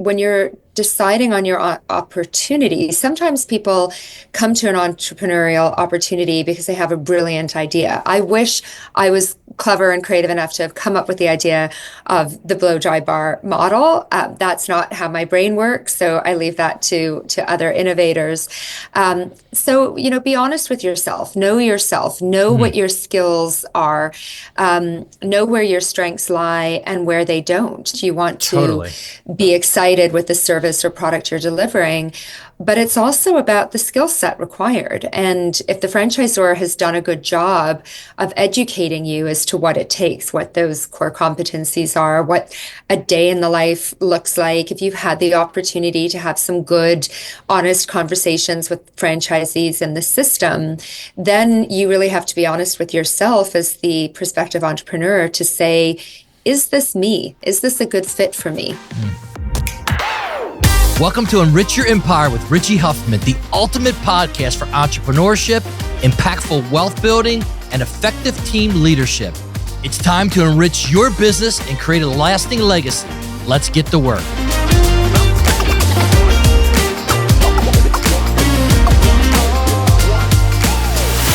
when you're deciding on your opportunity, sometimes people come to an entrepreneurial opportunity because they have a brilliant idea. I wish I was clever and creative enough to have come up with the idea of the blow dry bar model. That's not how my brain works, so I leave that to other innovators. So, be honest with yourself, know what your skills are, know where your strengths lie and where they don't. You want to Totally. be excited with the service or product you're delivering, but it's also about the skill set required. And if the franchisor has done a good job of educating you as to what it takes, what those core competencies are, what a day in the life looks like, if you've had the opportunity to have some good, honest conversations with franchisees in the system, then you really have to be honest with yourself as the prospective entrepreneur to say, is this me? Is this a good fit for me? Welcome to Enrich Your Empire with Richie Huffman, the ultimate podcast for entrepreneurship, impactful wealth building, and effective team leadership. It's time to enrich your business and create a lasting legacy. Let's get to work.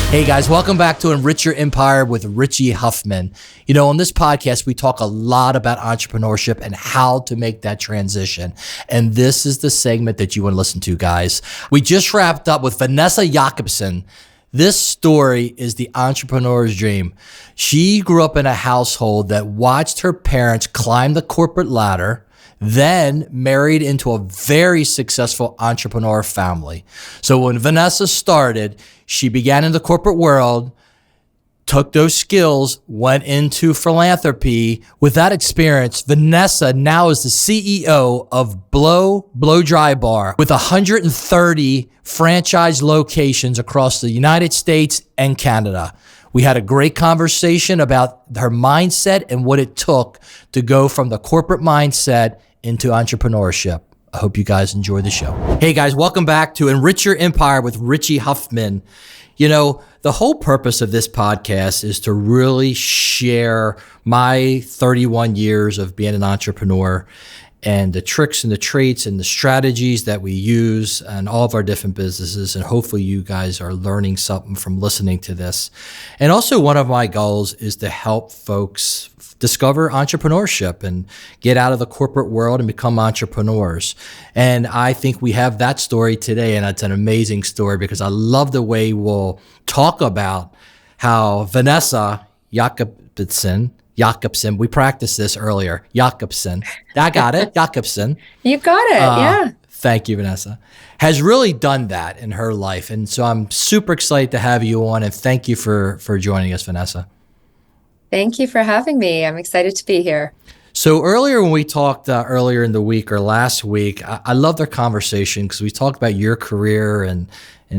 Hey guys, welcome back to Enrich Your Empire with Richie Huffman. On this podcast, we talk a lot about entrepreneurship and how to make that transition. And this is the segment that you want to listen to, guys. We just wrapped up with Vanessa Yakobson. This story is the entrepreneur's dream. She grew up in a household that watched her parents climb the corporate ladder, then married into a very successful entrepreneur family. So when Vanessa started, she began in the corporate world, took those skills, went into philanthropy. With that experience, Vanessa now is the CEO of Blo Blow Dry Bar with 130 franchise locations across the United States and Canada. We had a great conversation about her mindset and what it took to go from the corporate mindset into entrepreneurship. I hope you guys enjoy the show. Hey guys, welcome back to Enrich Your Empire with Richie Huffman. The whole purpose of this podcast is to really share my 31 years of being an entrepreneur and the tricks and the traits and the strategies that we use in all of our different businesses. And hopefully you guys are learning something from listening to this. And also one of my goals is to help folks discover entrepreneurship and get out of the corporate world and become entrepreneurs. And I think we have that story today. And it's an amazing story because I love the way we'll talk about how Vanessa Yakobson, we practiced this earlier. Yakobson. I got it. Yakobson. You got it. Yeah. Thank you, Vanessa. Has really done that in her life. And so I'm super excited to have you on and thank you for joining us, Vanessa. Thank you for having me. I'm excited to be here. So earlier when we talked earlier in the week or last week, I loved our conversation because we talked about your career and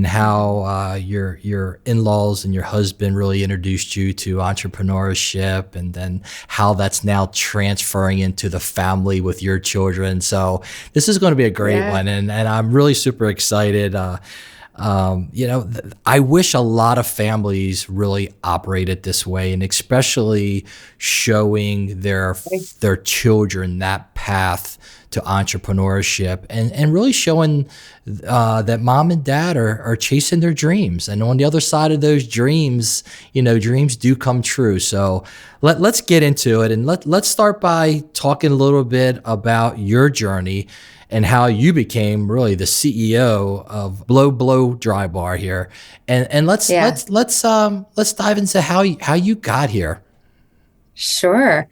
how your in-laws and your husband really introduced you to entrepreneurship and then how that's now transferring into the family with your children. So this is going to be a great one. And I'm really super excited. I wish a lot of families really operated this way, and especially showing their children that path to entrepreneurship and really showing that mom and dad are chasing their dreams. And on the other side of those dreams, dreams do come true. So let's get into it. And let's start by talking a little bit about your journey and how you became really the CEO of Blo Blow Dry Bar here. And let's dive into how you got here. Sure.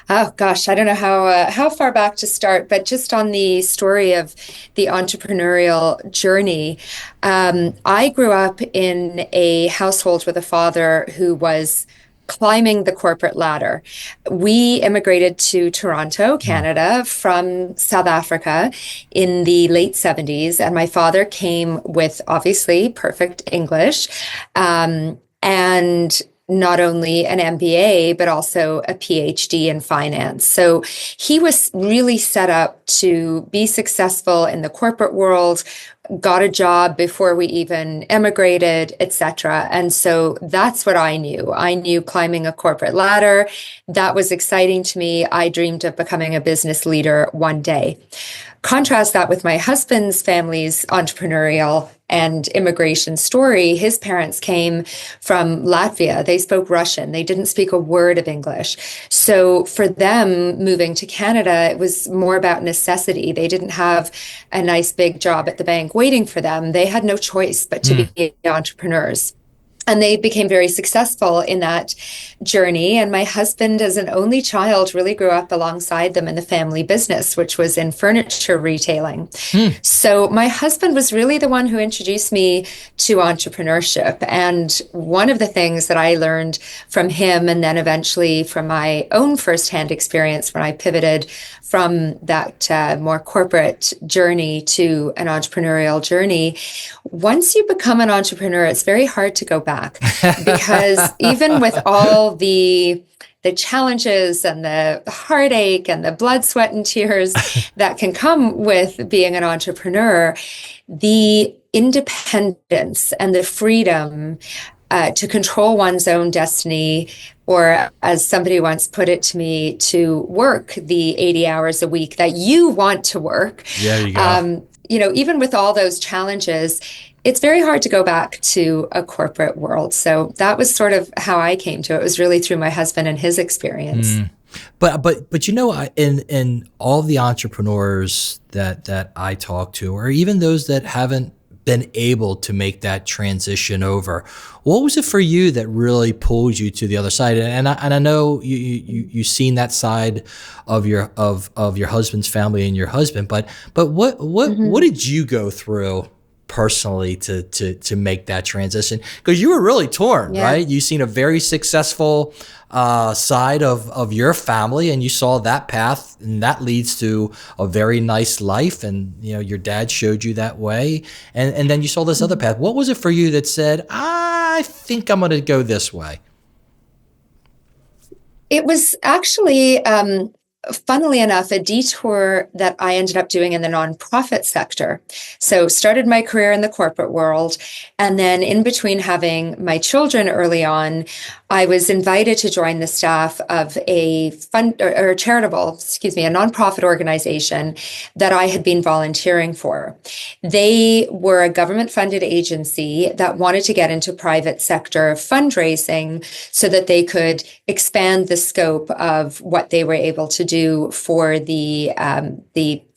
Oh gosh, I don't know how far back to start, but just on the story of the entrepreneurial journey, I grew up in a household with a father who was climbing the corporate ladder. We immigrated to Toronto, Canada, from South Africa in the late 70s, and my father came with obviously perfect English, and not only an MBA, but also a PhD in finance. So he was really set up to be successful in the corporate world, got a job before we even emigrated, etc. And so that's what I knew. I knew climbing a corporate ladder. That was exciting to me. I dreamed of becoming a business leader one day. Contrast that with my husband's family's entrepreneurial and immigration story. His parents came from Latvia. They spoke Russian. They didn't speak a word of English. So for them, moving to Canada, it was more about necessity. They didn't have a nice big job at the bank waiting for them. They had no choice but to be entrepreneurs. And they became very successful in that journey. And my husband, as an only child, really grew up alongside them in the family business, which was in furniture retailing. So my husband was really the one who introduced me to entrepreneurship. And one of the things that I learned from him, and then eventually from my own firsthand experience when I pivoted from that more corporate journey to an entrepreneurial journey, once you become an entrepreneur, it's very hard to go back because even with all the challenges and the heartache and the blood, sweat, and tears that can come with being an entrepreneur, the independence and the freedom to control one's own destiny, or as somebody once put it to me, to work the 80 hours a week that you want to work. Yeah, you go. Even with all those challenges, it's very hard to go back to a corporate world. So that was sort of how I came to it. It was really through my husband and his experience. But in all the entrepreneurs that I talk to, or even those that haven't been able to make that transition over, what was it for you that really pulled you to the other side? And I know you've seen that side of your husband's family and your husband, but what did you go through personally to make that transition? Because you were really torn, right? You've seen a very successful side of your family, and you saw that path, and that leads to a very nice life, and your dad showed you that way, and then you saw this other path. What was it for you that said, I think I'm going to go this way? It was actually, funnily enough, a detour that I ended up doing in the nonprofit sector. So started my career in the corporate world. And then in between having my children early on, I was invited to join the staff of a nonprofit organization that I had been volunteering for. They were a government-funded agency that wanted to get into private sector fundraising so that they could expand the scope of what they were able to do for the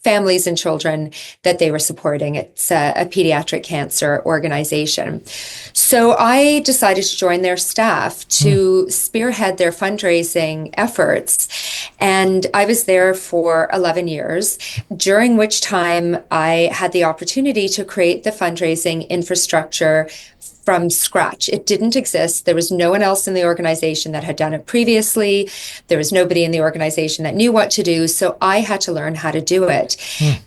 families and children that they were supporting. It's a pediatric cancer organization. So I decided to join their staff to spearhead their fundraising efforts. And I was there for 11 years, during which time I had the opportunity to create the fundraising infrastructure from scratch. It didn't exist. There was no one else in the organization that had done it previously. There was nobody in the organization that knew what to do. So I had to learn how to do it.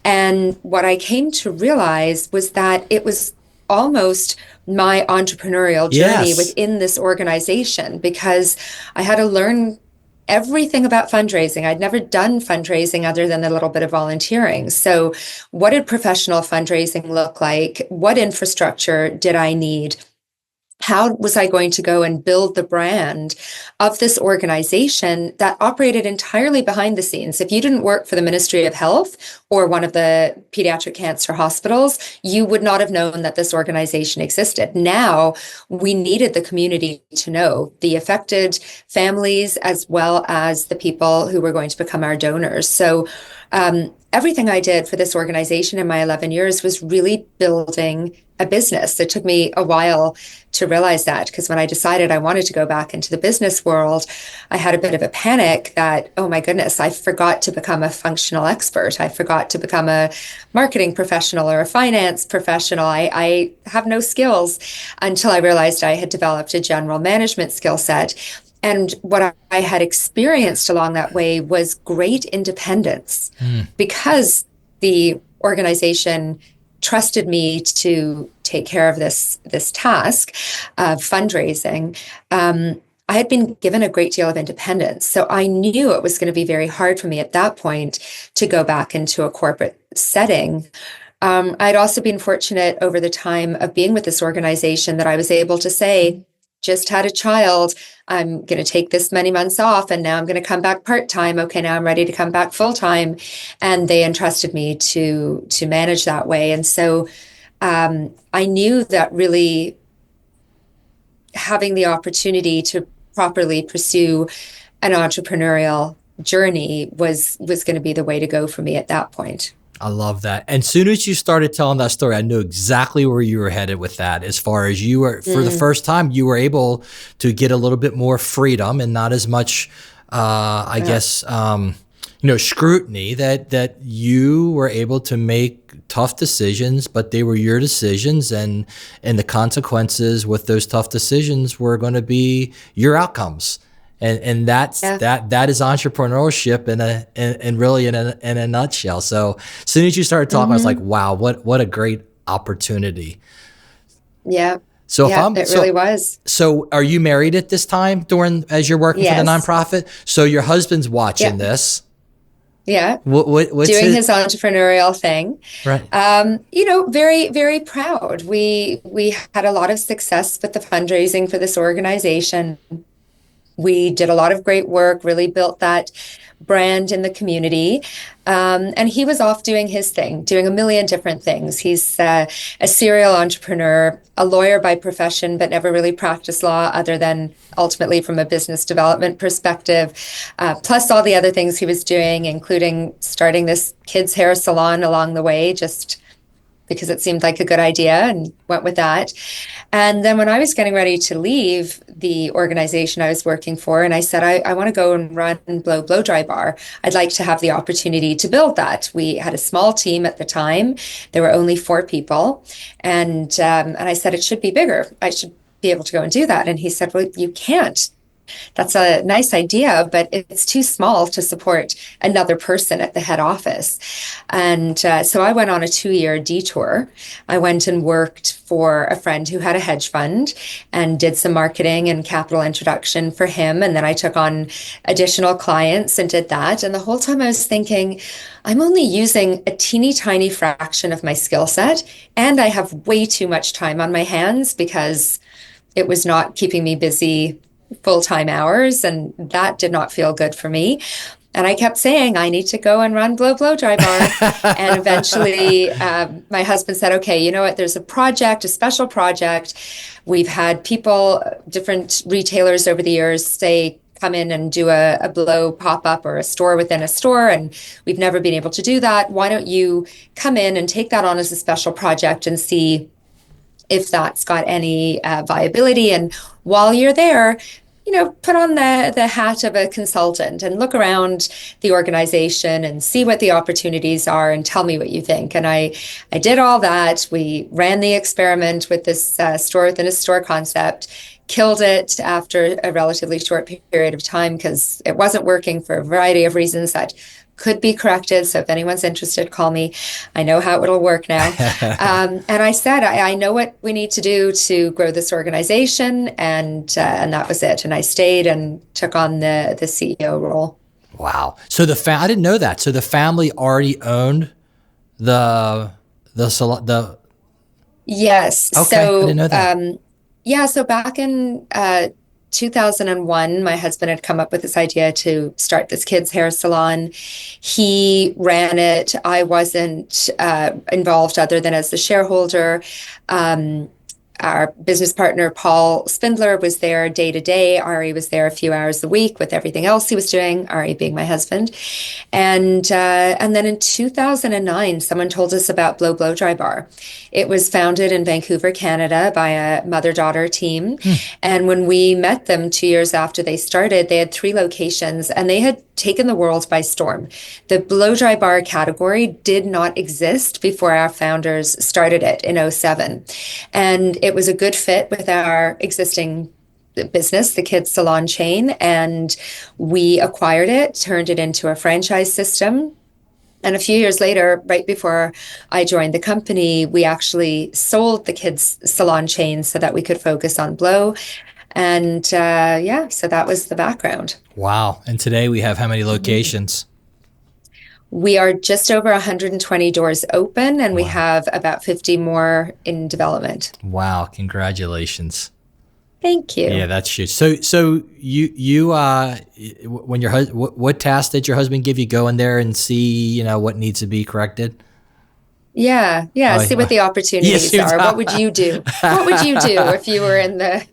And what I came to realize was that it was almost my entrepreneurial journey within this organization, because I had to learn everything about fundraising. I'd never done fundraising other than a little bit of volunteering. So what did professional fundraising look like? What infrastructure did I need? How was I going to go and build the brand of this organization that operated entirely behind the scenes? If you didn't work for the Ministry of Health or one of the pediatric cancer hospitals, you would not have known that this organization existed. Now, we needed the community to know, the affected families as well as the people who were going to become our donors. So everything I did for this organization in my 11 years was really building a business. It took me a while to realize that, because when I decided I wanted to go back into the business world, I had a bit of a panic that, oh my goodness, I forgot to become a functional expert. I forgot to become a marketing professional or a finance professional. I have no skills, until I realized I had developed a general management skill set. And what I had experienced along that way was great independence, because the organization trusted me to take care of this task of fundraising. I had been given a great deal of independence. So I knew it was going to be very hard for me at that point to go back into a corporate setting. I'd also been fortunate over the time of being with this organization that I was able to say, just had a child. I'm going to take this many months off and now I'm going to come back part-time. Okay, now I'm ready to come back full-time. And they entrusted me to manage that way. And so I knew that really having the opportunity to properly pursue an entrepreneurial journey was going to be the way to go for me at that point. I love that. And soon as you started telling that story, I knew exactly where you were headed with that. As far as you were, for the first time, you were able to get a little bit more freedom and not as much, I guess, scrutiny, that you were able to make tough decisions, but they were your decisions, and the consequences with those tough decisions were going to be your outcomes. And that's that is entrepreneurship in really in a nutshell. So as soon as you started talking, I was like, wow, what a great opportunity. Yeah. So it really was. So are you married at this time as you're working for the nonprofit? So your husband's watching this. Yeah. What's doing his entrepreneurial thing. Right. Very, very proud. We had a lot of success with the fundraising for this organization. We did a lot of great work, really built that brand in the community. And he was off doing his thing, doing a million different things. He's a serial entrepreneur, a lawyer by profession, but never really practiced law other than ultimately from a business development perspective, plus all the other things he was doing, including starting this kids' hair salon along the way, just because it seemed like a good idea, and went with that. And then when I was getting ready to leave the organization I was working for, and I said, I want to go and run Blo Blow Dry Bar. I'd like to have the opportunity to build that. We had a small team at the time. There were only 4 people. And I said, it should be bigger. I should be able to go and do that. And he said, well, you can't. That's a nice idea, but it's too small to support another person at the head office. And so I went on a 2-year detour. I went and worked for a friend who had a hedge fund and did some marketing and capital introduction for him. And then I took on additional clients and did that. And the whole time I was thinking, I'm only using a teeny tiny fraction of my skill set, and I have way too much time on my hands because it was not keeping me busy full-time hours, and that did not feel good for me. And I kept saying, I need to go and run Blo Blow Dry Bar. And eventually my husband said, okay, you know what, there's a special project. We've had people, different retailers over the years say, come in and do a Blo pop-up or a store within a store, and we've never been able to do that. Why don't you come in and take that on as a special project and see if that's got any viability. And while you're there, put on the hat of a consultant and look around the organization and see what the opportunities are and tell me what you think. And I did all that. We ran the experiment with this store within a store concept, killed it after a relatively short period of time because it wasn't working for a variety of reasons that could be corrected. So if anyone's interested, call me. I know how it'll work now. And I said, I know what we need to do to grow this organization. And that was it. And I stayed and took on the CEO role. Wow. So I didn't know that. So the family already owned the Yes. Okay. So, I didn't know that. So back in 2001, my husband had come up with this idea to start this kids' hair salon. He ran it. I wasn't involved other than as the shareholder. Our business partner, Paul Spindler, was there day to day. Ari was there a few hours a week with everything else he was doing, Ari being my husband. And then in 2009, someone told us about Blo Blow Dry Bar. It was founded in Vancouver, Canada by a mother-daughter team. And when we met them 2 years after they started, they had 3 locations and they had taken the world by storm. The blow dry bar category did not exist before our founders started it in '07. And it was a good fit with our existing business, the kids salon chain. And we acquired it, turned it into a franchise system. And a few years later, right before I joined the company, we actually sold the kids salon chain so that we could focus on Blo. And so that was the background. Wow. And today we have how many locations? We are just over 120 doors open, and we have about 50 more in development. Wow. Congratulations. Thank Yeah, you. that's huge. So you when your husband, what task did your husband give you? Go in there and see, what needs to be corrected. Yeah, yeah. Oh, See what the yes. opportunities are. What would you do? What would you do if you were in the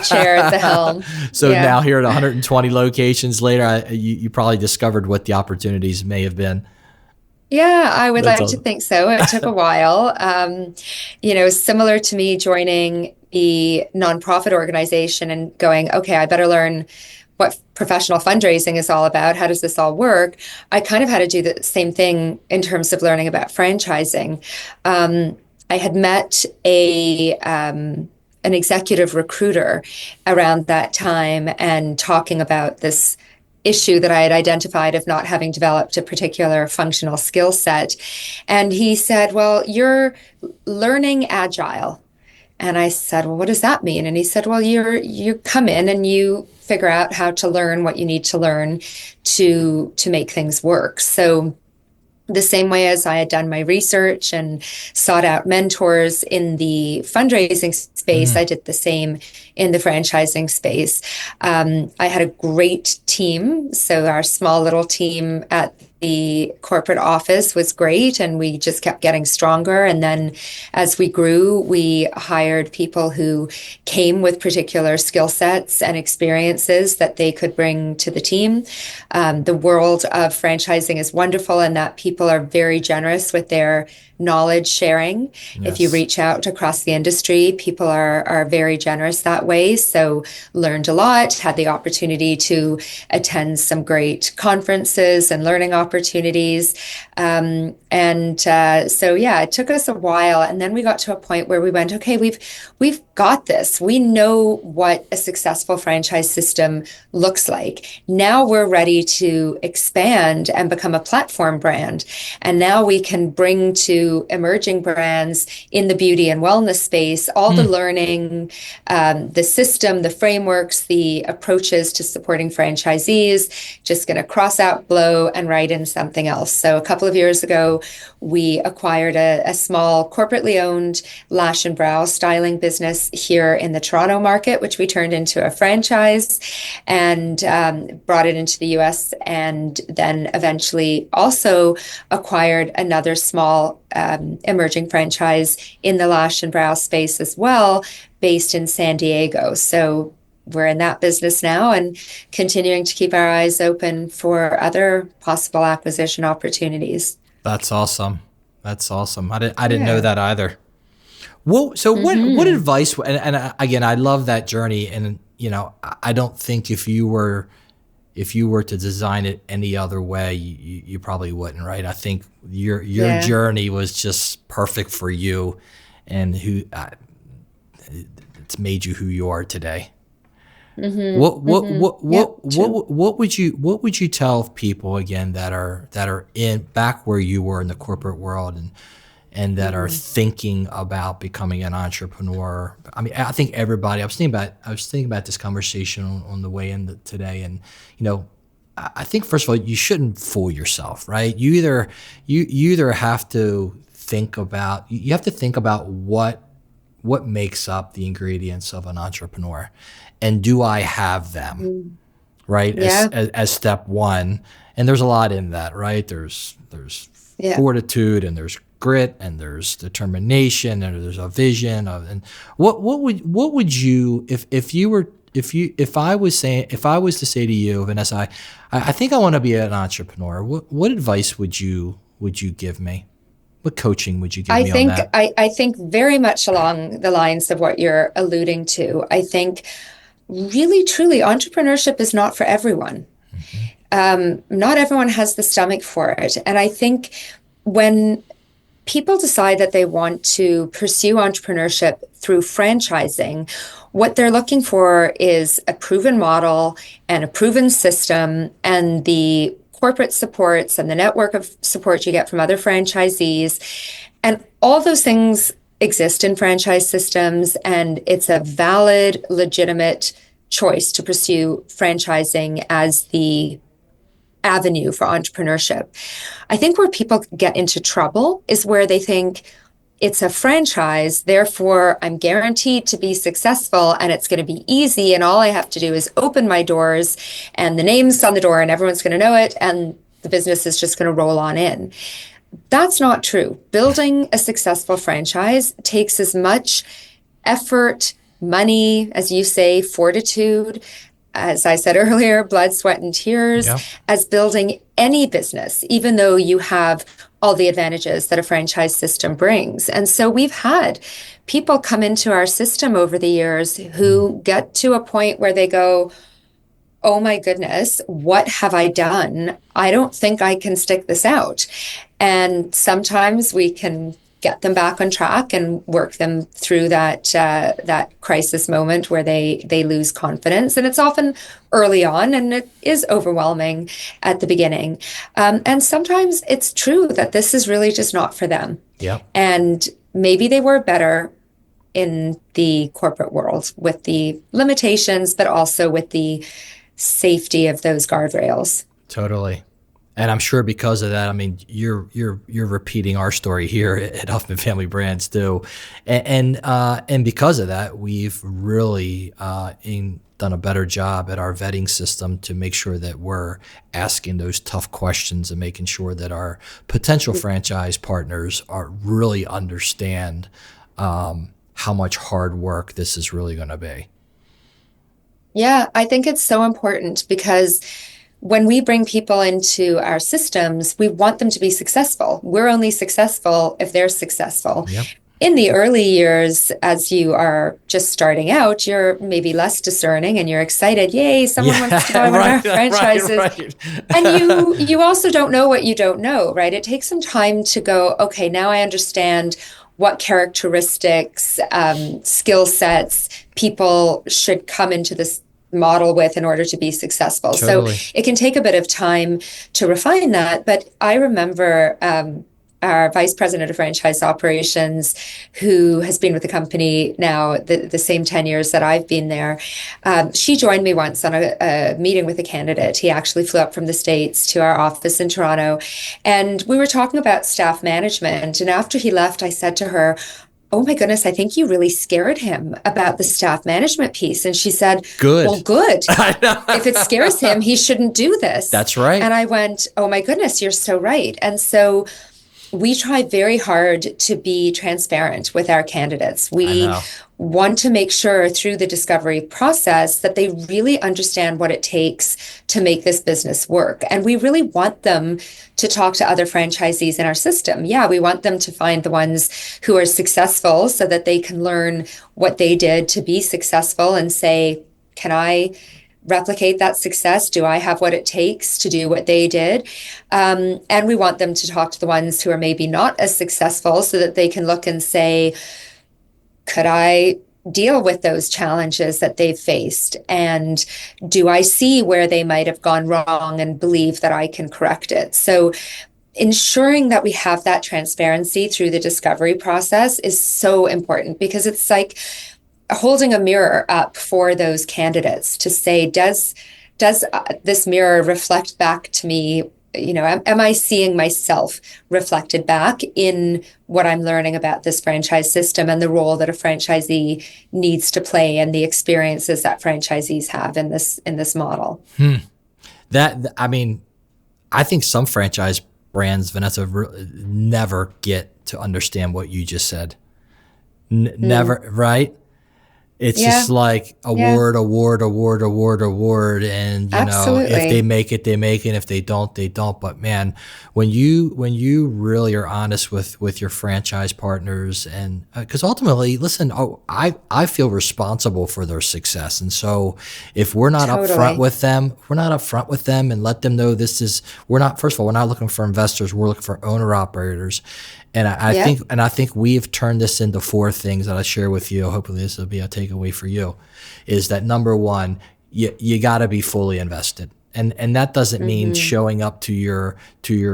chair at the helm? So now Yeah. here at 120 locations later, you probably discovered what the opportunities may have been. Yeah, I would That's like to all. think so. It took a while. Similar to me joining the nonprofit organization and going, okay, I better learn what professional fundraising is all about. How does this all work? I kind of had to do the same thing in terms of learning about franchising. Um, I had met an executive recruiter around that time and talking about this issue that I had identified of not having developed a particular functional skill set. And he said, well, you're learning agile. And I said, well, what does that mean? And he said, well, you come in and you figure out how to learn what you need to learn to make things work. So the same way as I had done my research and sought out mentors in the fundraising space, Mm, I did the same in the franchising space. I had a great team. So, our small little team at the corporate office was great, and we just kept getting stronger. And then as we grew, we hired people who came with particular skill sets and experiences that they could bring to the team. The world of franchising is wonderful in that people are very generous with their knowledge sharing. If you yes. reach out across the industry, people are very generous that way. So learned a lot, had the opportunity to attend some great conferences and learning opportunities. So yeah, it took us a while, and then we got to a point where we went, okay, we've got this. We know what a successful franchise system looks like. Now we're ready to expand and become a platform brand. And now we can bring to emerging brands in the beauty and wellness space all the Mm, learning, the system, the frameworks, the approaches to supporting franchisees. Just going to cross out Blo and write in something else. So a couple of years ago, we acquired a small corporately owned lash and brow styling business here in the Toronto market, which we turned into a franchise and brought it into the US, and then eventually also acquired another small emerging franchise in the lash and brow space as well, based in San Diego. So we're in that business now and continuing to keep our eyes open for other possible acquisition opportunities. that's awesome. That's awesome. I didn't know Yeah. that either. So what Hmm. advice, and again, I love that journey. And, I don't think if you were to design it any other way, you probably wouldn't, right? I think your Yeah. journey was just perfect for you, and it's made you who you are today. Hmm. What what Hmm. what Yeah. what True. what would you tell people again that are in back where you were in the corporate world, and that are Mm. thinking about becoming an entrepreneur? I mean, I think everybody. I was thinking about this conversation on the way in today, and I think first of all, you shouldn't fool yourself, right? You either have to think about what makes up the ingredients of an entrepreneur, and do I have them, Mm. right? As, Yeah. as as step one. And there's a lot in that, right? There's Yeah. fortitude, and there's grit, and there's determination, and there's a vision and what would you, if I was to say to you, Vanessa, I think I want to be an entrepreneur. What advice would you give me? What coaching would you give I me on think that? I think very much along the lines of what you're alluding to. I think really truly entrepreneurship is not for everyone. Hmm. Not everyone has the stomach for it. And I think when people decide that they want to pursue entrepreneurship through franchising, what they're looking for is a proven model and a proven system and the corporate supports and the network of support you get from other franchisees. And all those things exist in franchise systems, and it's a valid, legitimate choice to pursue franchising as the avenue for entrepreneurship. I think where people get into trouble is where they think, it's a franchise, therefore I'm guaranteed to be successful and it's going to be easy. And all I have to do is open my doors and the name's on the door and everyone's going to know it. And the business is just going to roll on in. That's not true. Building a successful franchise takes as much effort, money, as you say, fortitude, as I said earlier, blood, sweat, and tears, Yeah. as building any business, even though you have all the advantages that a franchise system brings. And so we've had people come into our system over the years who get to a point where they go, oh my goodness, what have I done? I don't think I can stick this out. And sometimes we can get them back on track and work them through that crisis moment where they lose confidence. And it's often early on, and it is overwhelming at the beginning. And sometimes it's true that this is really just not for them. Yeah. And maybe they were better in the corporate world with the limitations, but also with the safety of those guardrails. Totally. And I'm sure because of that, I mean, you're repeating our story here at Huffman Family Brands too, and because of that, we've really done a better job at our vetting system to make sure that we're asking those tough questions and making sure that our potential franchise partners are really understand how much hard work this is really going to be. Yeah, I think it's so important because when we bring people into our systems, we want them to be successful. We're only successful if they're successful. Yep. In the early years, as you are just starting out, you're maybe less discerning and you're excited. Yay, someone wants to buy one of our franchises. Right. And you also don't know what you don't know, right? It takes some time to go, okay, now I understand what characteristics, skill sets people should come into this model with in order to be successful. Totally. So it can take a bit of time to refine that. But I remember our vice president of franchise operations, who has been with the company now the same 10 years that I've been there. She joined me once on a meeting with a candidate. He actually flew up from the States to our office in Toronto. And we were talking about staff management. And after he left, I said to her, oh my goodness, I think you really scared him about the staff management piece. And she said, good. Well, good. If it scares him, he shouldn't do this. That's right. And I went, oh my goodness, you're so right. And so we try very hard to be transparent with our candidates. We want to make sure through the discovery process that they really understand what it takes to make this business work. And we really want them to talk to other franchisees in our system. Yeah, we want them to find the ones who are successful so that they can learn what they did to be successful and say, can I replicate that success? Do I have what it takes to do what they did? And we want them to talk to the ones who are maybe not as successful so that they can look and say, could I deal with those challenges that they've faced? And do I see where they might have gone wrong and believe that I can correct it? So ensuring that we have that transparency through the discovery process is so important, because it's like holding a mirror up for those candidates to say, does this mirror reflect back to me? You know, am I seeing myself reflected back in what I'm learning about this franchise system and the role that a franchisee needs to play and the experiences that franchisees have in this model? I mean, I think some franchise brands, Vanessa, never get to understand what you just said. Never, right? It's just like award, and you know, if they make it, they make it. If they don't, they don't. But man, when you really are honest with your franchise partners, and because ultimately, listen, I feel responsible for their success, and so if we're not upfront with them, and let them know we're not. First of all, we're not looking for investors. We're looking for owner operators. And I think we've turned this into 4 things that I share with you. Hopefully this will be a takeaway for you. Is that number 1, you got to be fully invested. And that doesn't mean showing up to your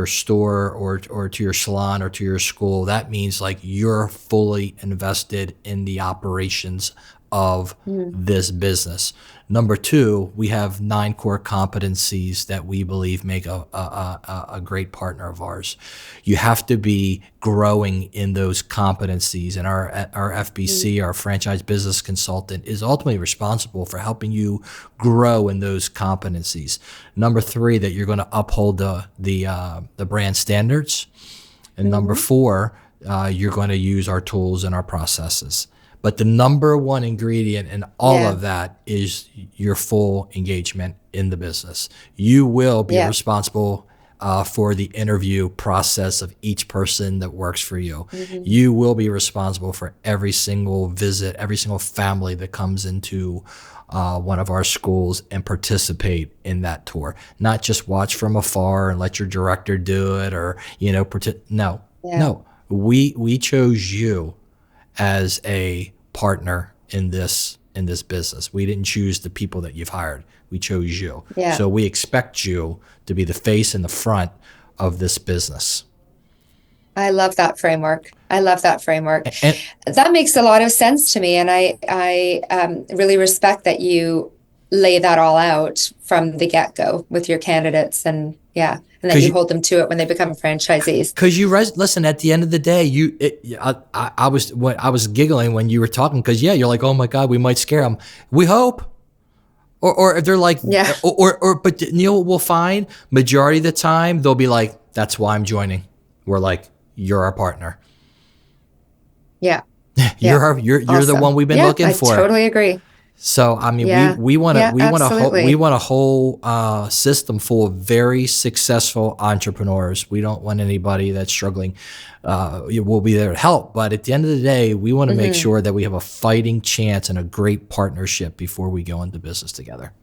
store or to your salon or to your school. That means like you're fully invested in the operations of Mm. this business. Number two, we have 9 core competencies that we believe make a great partner of ours. You have to be growing in those competencies, and our Mm. FBC, our franchise business consultant, is ultimately responsible for helping you grow in those competencies. Number three, that you're going to uphold the brand standards, and number Hmm. four, you're going to use our tools and our processes. But the number one ingredient in all Yeah. of that is your full engagement in the business. You will be Yeah. responsible for the interview process of each person that works for you. Hmm. You will be responsible for every single visit, every single family that comes into one of our schools and participate in that tour. Not just watch from afar and let your director do it, or no, Yeah. no. We chose you as a partner in this business. We didn't choose the people that you've hired. We chose you. Yeah. So we expect you to be the face and the front of this business. I love that framework. I love that framework. And That makes a lot of sense to me, and I really respect that you lay that all out from the get-go with your candidates, and yeah, and that because you you hold them to it when they become franchisees. because listen, at the end of the day, I was giggling when you were talking, because yeah, you're like, oh my god, we might scare them. We hope. Or if they're like, Yeah. but you know what we'll find? Majority of the time, they'll be like, that's why I'm joining. We're like, you're our partner. Yeah. Yeah. You're the one Awesome. we've been Yeah, looking I for. totally agree. So I mean, Yeah. Yeah, we absolutely. want a whole system full of very successful entrepreneurs. We don't want anybody that's struggling. We'll be there to help, but at the end of the day, we want to make Hmm. sure that we have a fighting chance and a great partnership before we go into business together.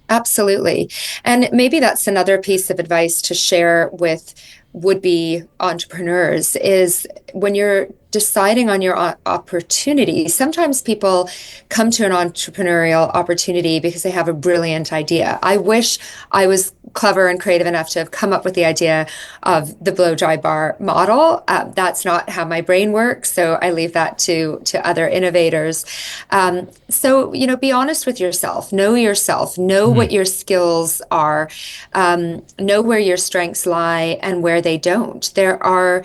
Absolutely. And maybe that's another piece of advice to share with would-be entrepreneurs is when you're deciding on your opportunity, sometimes people come to an entrepreneurial opportunity because they have a brilliant idea. I wish I was clever and creative enough to have come up with the idea of the blow dry bar model. That's not how my brain works, so I leave that to other innovators. So, be honest with yourself, know what your skills are, know where your strengths lie and where they don't. There are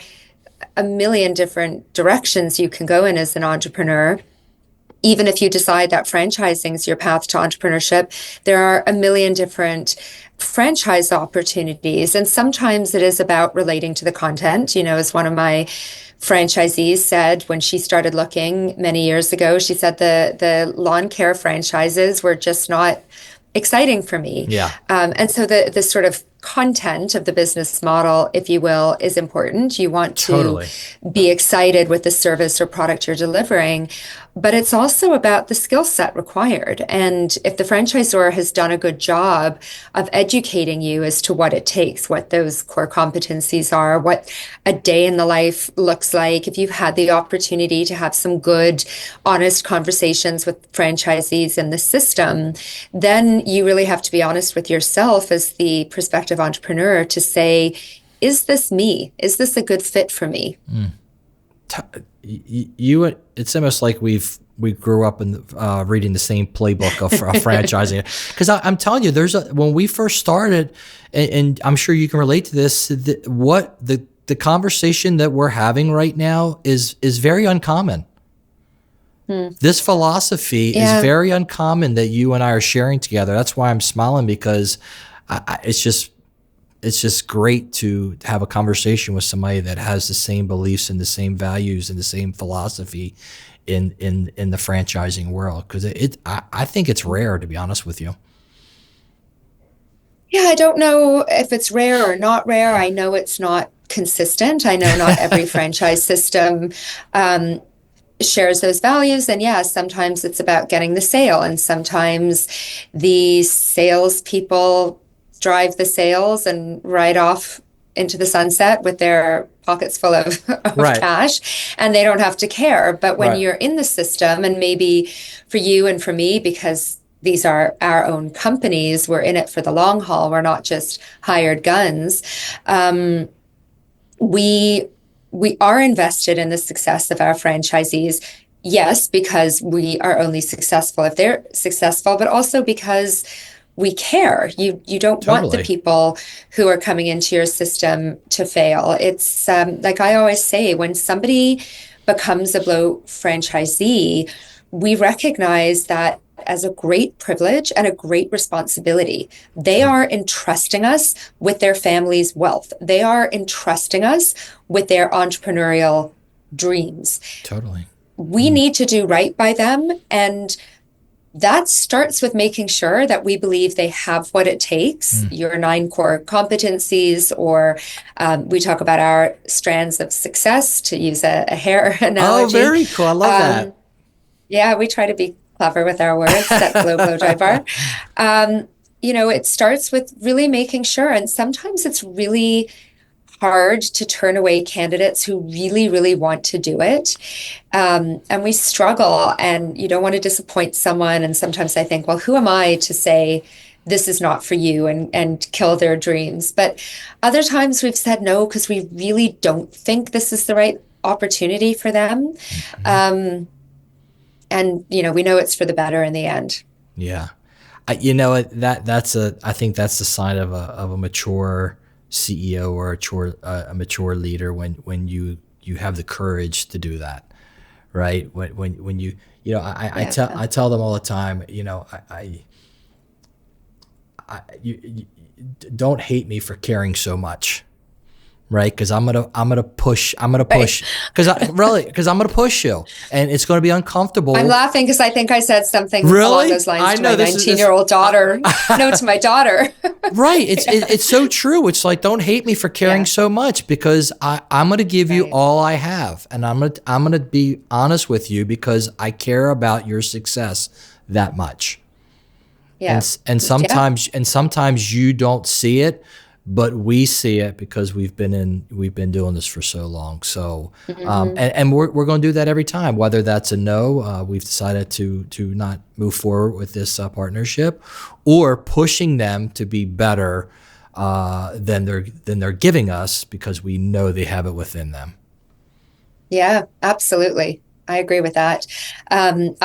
a million different directions you can go in as an entrepreneur. Even if you decide that franchising is your path to entrepreneurship, there are a million different franchise opportunities. And sometimes it is about relating to the content. As one of my franchisees said when she started looking many years ago, she said the lawn care franchises were just not exciting for me. Yeah, And so the sort of content of the business model, if you will, is important. You want to totally. be excited with the service or product you're delivering, but it's also about the skill set required. And if the franchisor has done a good job of educating you as to what it takes, what those core competencies are, what a day in the life looks like, if you've had the opportunity to have some good, honest conversations with franchisees in the system, then you really have to be honest with yourself as the prospective entrepreneur to say, is this me? Is this a good fit for me? It's almost like we grew up in reading the same playbook of franchising. Because I'm telling you, when we first started, and I'm sure you can relate to this, the conversation that we're having right now is very uncommon. Hmm. This philosophy is Yeah. very uncommon that you and I are sharing together. That's why I'm smiling, because it's just great to have a conversation with somebody that has the same beliefs and the same values and the same philosophy in the franchising world. Because I think it's rare, to be honest with you. Yeah, I don't know if it's rare or not rare. I know it's not consistent. I know not every franchise system um, shares those values. And yeah, sometimes it's about getting the sale, and sometimes the salespeople drive the sales and ride off into the sunset with their pockets full of Right. cash, and they don't have to care. But when Right. you're in the system, and maybe for you and for me, because these are our own companies, we're in it for the long haul, we're not just hired guns. Um, we we are invested in the success of our franchisees. Yes, because we are only successful if they're successful, but also because we care. You don't want the Totally. people who are coming into your system to fail. It's like I always say, when somebody becomes a Blo franchisee, we recognize that as a great privilege and a great responsibility. They Sure. are entrusting us with their family's wealth. They are entrusting us with their entrepreneurial dreams. Totally. We Mm. need to do right by them. And that starts with making sure that we believe they have what it takes, Mm. your 9 core competencies, or we talk about our strands of success, to use a hair Oh, analogy. very cool. I love Um, that. yeah, we try to be clever with our words at Blo Blow Dry Bar. Um, it starts with really making sure, and sometimes it's really hard to turn away candidates who really, really want to do it. And we struggle, and you don't want to disappoint someone. And sometimes I think, well, who am I to say this is not for you and kill their dreams? But other times we've said no because we really don't think this is the right opportunity for them. Mhm. Um, and, we know it's for the better in the end. Yeah. I think that's the sign of a mature CEO or a mature leader when you have the courage to do that, right? When Yeah. I tell them all the time, you don't hate me for caring so much, right? Because I'm gonna Right. push because I'm gonna push you, and it's gonna be I'm uncomfortable. laughing because I think I said something along Really, those lines I to know my this is this. 19-year-old daughter. No, to my daughter. Right. Yeah. It's so true. It's like, don't hate me for caring Yeah. so much because I'm going to give you Right. all I have. And I'm going to be honest with you because I care about your success that much. And, Yeah. and Yeah. sometimes you don't see it, but we see it because we've been doing this for so long. So, Hmm. and we're going to do that every time, whether that's a no, we've decided to not move forward with this partnership, or pushing them to be better than they're giving us because we know they have it within them. Yeah, absolutely. I agree with that. On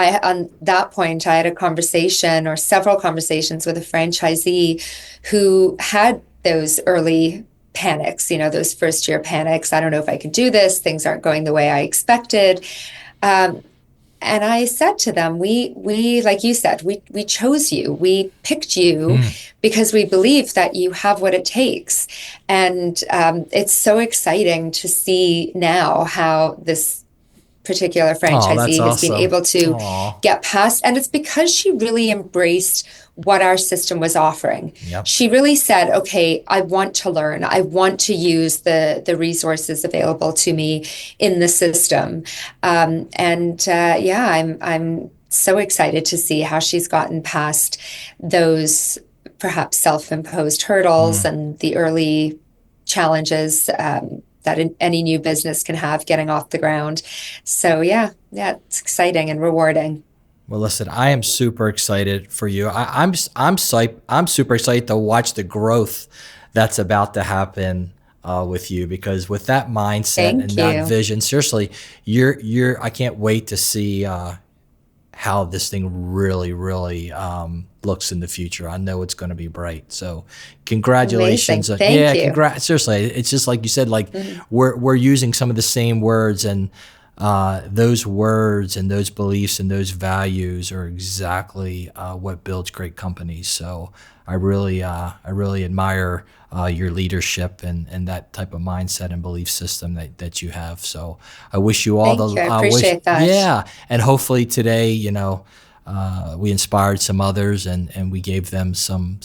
that point, I had a conversation or several conversations with a franchisee who had those early panics, those first year panics. I don't know if I can do this. Things aren't going the way I expected. Um, and I said to them, we like you said, we chose you. We picked you Mm. because we believe that you have what it takes. And it's so exciting to see now how this particular Oh, that's franchisee has been awesome. able to Oh, get past. And it's because she really embraced what our system was offering. yep. She really said, okay, I want to learn. I want to use the resources available to me in the system. Yeah, I'm so excited to see how she's gotten past those perhaps self-imposed hurdles Mm. and the early challenges that any new business can have getting off the ground. So yeah, it's exciting and rewarding. Well, listen, I am super excited for you. I'm psyched. I'm super excited to watch the growth that's about to happen with you because with that mindset and Thank that you. vision, seriously, you're. I can't wait to see how this thing really looks in the future. I know it's going to be bright. So, Amazing. congratulations. Thank Yeah, you. congrats. Seriously, it's just like you said. Like Mhm. we're using some of the same words, and those words and those beliefs and those values are exactly what builds great companies. So, I really admire your leadership and that type of mindset and belief system that you have. So I wish you all Thank the you. I wish appreciate that. yeah, and hopefully today we inspired some others and we gave them some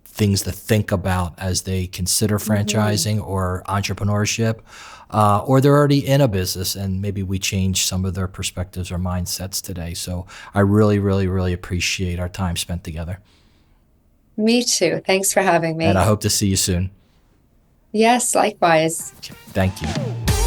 things to think about as they consider Hmm. franchising or entrepreneurship. Or they're already in a business and maybe we changed some of their perspectives or mindsets today. So I really appreciate our time spent together. Me too. Thanks for having And I me. hope to see you soon. Yes, likewise. Thank you.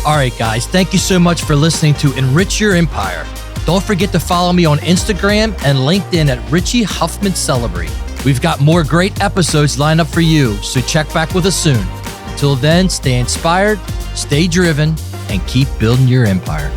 All right, guys, thank you so much for listening to Enrich Your Empire. Don't forget to follow me on Instagram and LinkedIn at Richie Huffman Celebrate. We've got more great episodes lined up for you, so check back with us soon. Until then, stay inspired, stay driven, and keep building your empire.